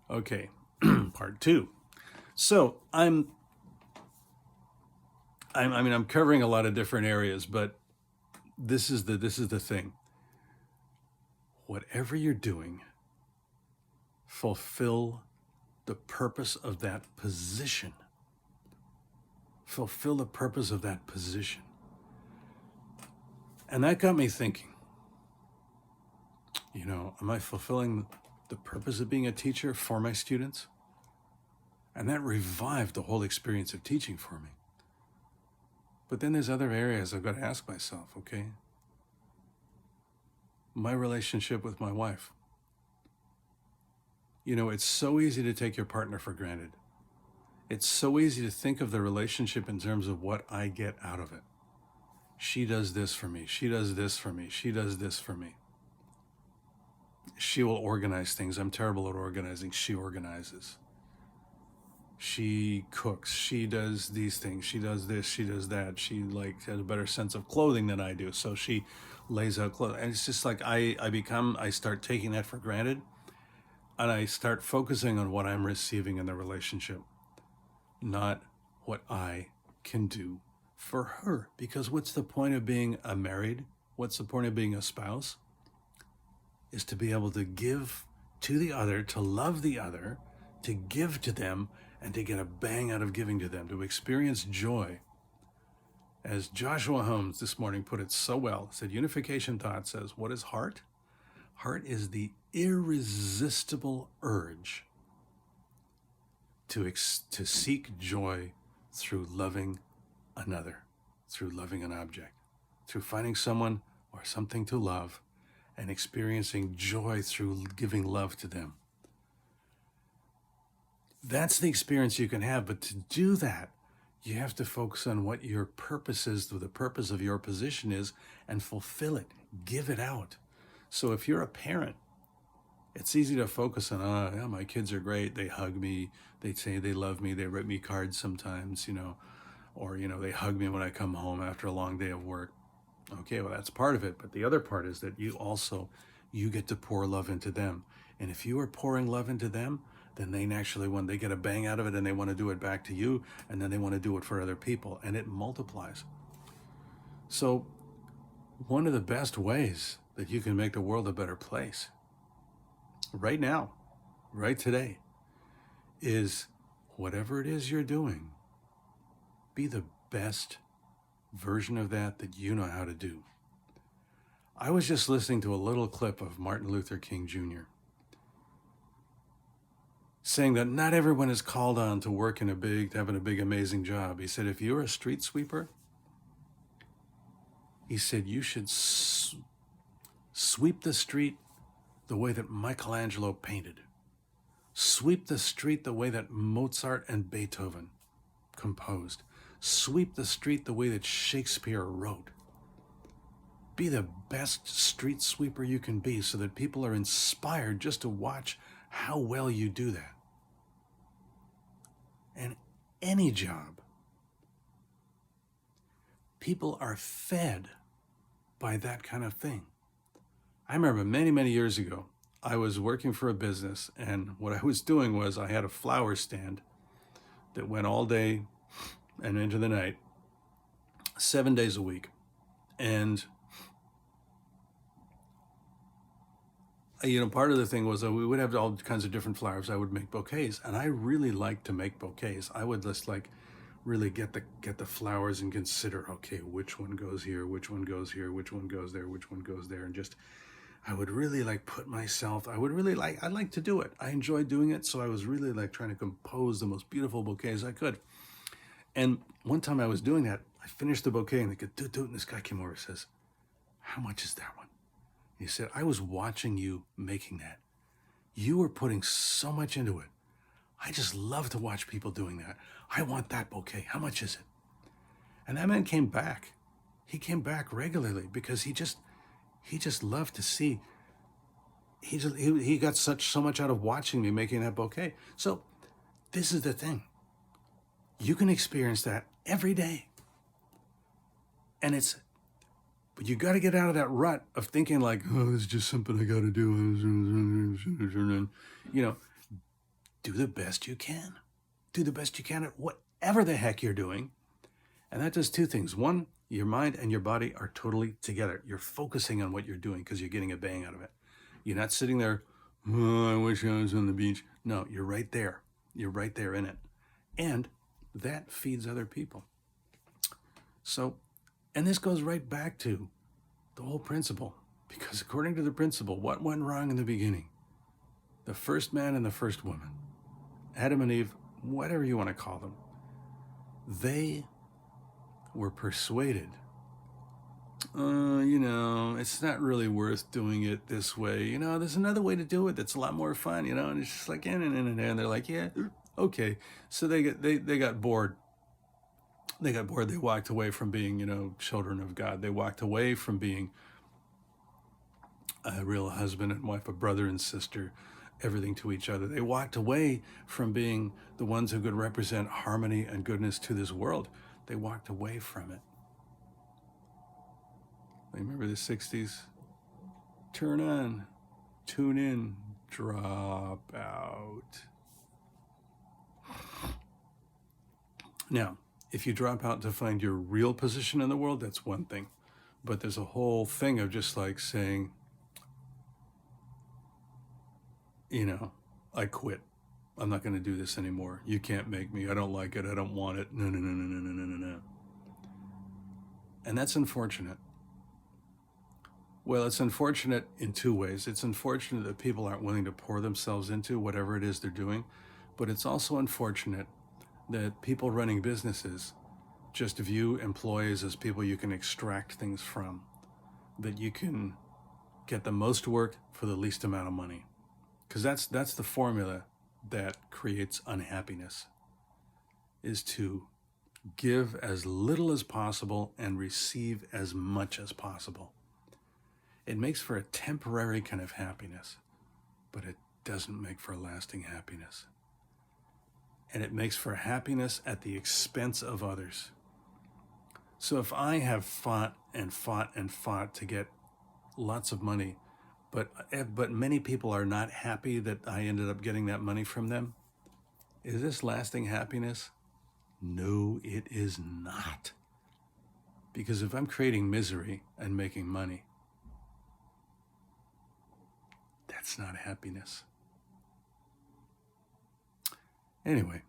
Okay, part two. So I'm covering a lot of different areas, but this is the thing. Whatever you're doing, fulfill the purpose of that position. Fulfill the purpose of that position. And that got me thinking, am I fulfilling the purpose of being a teacher for my students? And that revived the whole experience of teaching for me. But then there's other areas I've got to ask myself, okay? My relationship with my wife. It's so easy to take your partner for granted. It's so easy to think of the relationship in terms of what I get out of it. She does this for me. She does this for me. She does this for me. She will organize things. I'm terrible at organizing. She organizes. She cooks. She does these things. She does this. She does that. She has a better sense of clothing than I do. So she lays out clothes. And it's just like I start taking that for granted, and I start focusing on what I'm receiving in the relationship, not what I can do for her. Because what's the point of being a married? What's the point of being a spouse? Is to be able to give to the other, to love the other, to give to them, and to get a bang out of giving to them, to experience joy. As Joshua Holmes this morning put it so well, said Unification Thought says, what is heart? Heart is the irresistible urge to seek joy through loving another, through loving an object, through finding someone or something to love and experiencing joy through giving love to them. That's the experience you can have, but to do that, you have to focus on what your purpose is, the purpose of your position is, and fulfill it. Give it out. So if you're a parent, it's easy to focus on, yeah, my kids are great. They hug me. They say they love me. They write me cards sometimes, or, they hug me when I come home after a long day of work. Okay, well, that's part of it. But the other part is that you get to pour love into them. And if you are pouring love into them, then when they get a bang out of it and they want to do it back to you, and then they want to do it for other people, and it multiplies. So one of the best ways that you can make the world a better place right now, right today, is whatever it is you're doing, be the best version of that you know how to do. I was just listening to a little clip of Martin Luther King Jr. saying that not everyone is called on to work having a big, amazing job. He said, if you're a street sweeper, he said, you should sweep the street the way that Michelangelo painted. Sweep the street the way that Mozart and Beethoven composed. Sweep the street the way that Shakespeare wrote. Be the best street sweeper you can be so that people are inspired just to watch how well you do that. And any job, people are fed by that kind of thing. I remember many, many years ago, I was working for a business, and what I was doing was I had a flower stand that went all day and into the night, 7 days a week. And part of the thing was that we would have all kinds of different flowers. I would make bouquets, and I really liked to make bouquets. I would just really get the flowers and consider, okay, which one goes here, which one goes here, which one goes there, which one goes there, and just I would really put myself. I like to do it. I enjoyed doing it, so I was really trying to compose the most beautiful bouquets I could. And one time I was doing that, I finished the bouquet, and and this guy came over and says, "How much is that one?" He said, I was watching you making that. You were putting so much into it. I just love to watch people doing that. I want that bouquet. How much is it? And that man came back. He came back regularly because he just loved to see. He got so much out of watching me making that bouquet. So this is the thing. You can experience that every day. But you got to get out of that rut of thinking it's just something I got to do. do the best you can. Do the best you can at whatever the heck you're doing. And that does two things. One, your mind and your body are totally together. You're focusing on what you're doing because you're getting a bang out of it. You're not sitting there, oh, I wish I was on the beach. No, you're right there. You're right there in it. And that feeds other people. So, and this goes right back to the whole principle. Because according to the principle, what went wrong in the beginning? The first man and the first woman, Adam and Eve, whatever you want to call them, they were persuaded, it's not really worth doing it this way. There's another way to do it that's a lot more fun, and it's just like, and they're like, yeah, okay. So they got bored. They got bored. They walked away from being, children of God. They walked away from being a real husband and wife, a brother and sister, everything to each other. They walked away from being the ones who could represent harmony and goodness to this world. They walked away from it. Remember the 60s? Turn on, tune in, drop out. Now, if you drop out to find your real position in the world, that's one thing. But there's a whole thing of just like saying, I quit. I'm not going to do this anymore. You can't make me. I don't like it. I don't want it. No. And that's unfortunate. Well, it's unfortunate in two ways. It's unfortunate that people aren't willing to pour themselves into whatever it is they're doing. But it's also unfortunate that people running businesses just view employees as people you can extract things from, that you can get the most work for the least amount of money. Because that's the formula that creates unhappiness, is to give as little as possible and receive as much as possible. It makes for a temporary kind of happiness, but it doesn't make for a lasting happiness. And it makes for happiness at the expense of others. So if I have fought to get lots of money, but many people are not happy that I ended up getting that money from them, is this lasting happiness? No, it is not. Because if I'm creating misery and making money, that's not happiness. Anyway,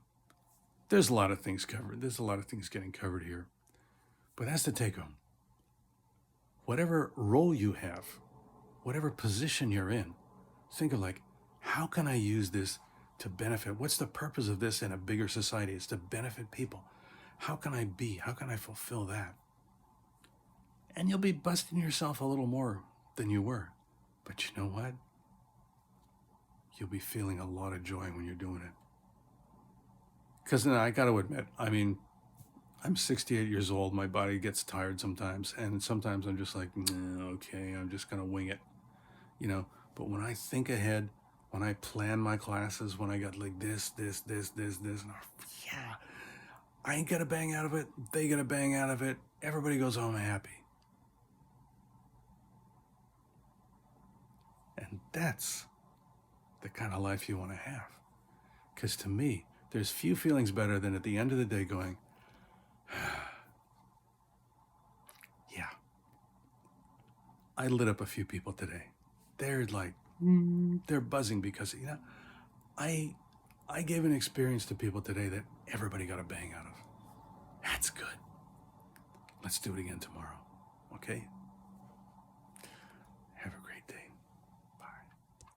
there's a lot of things covered. There's a lot of things getting covered here. But that's the take home. Whatever role you have, whatever position you're in, think of like, how can I use this to benefit? What's the purpose of this in a bigger society? It's to benefit people. How can I fulfill that? And you'll be busting yourself a little more than you were. But you know what? You'll be feeling a lot of joy when you're doing it. Because I got to admit, I'm 68 years old. My body gets tired sometimes. And sometimes I'm just like, okay, I'm just going to wing it. But when I think ahead, when I plan my classes, when I got like this, and yeah, I ain't got a bang out of it. They get a bang out of it. Everybody goes home happy. And that's the kind of life you want to have. Because to me, there's few feelings better than at the end of the day going, yeah, I lit up a few people today. They're like, they're buzzing because, I gave an experience to people today that everybody got a bang out of. That's good. Let's do it again tomorrow, okay?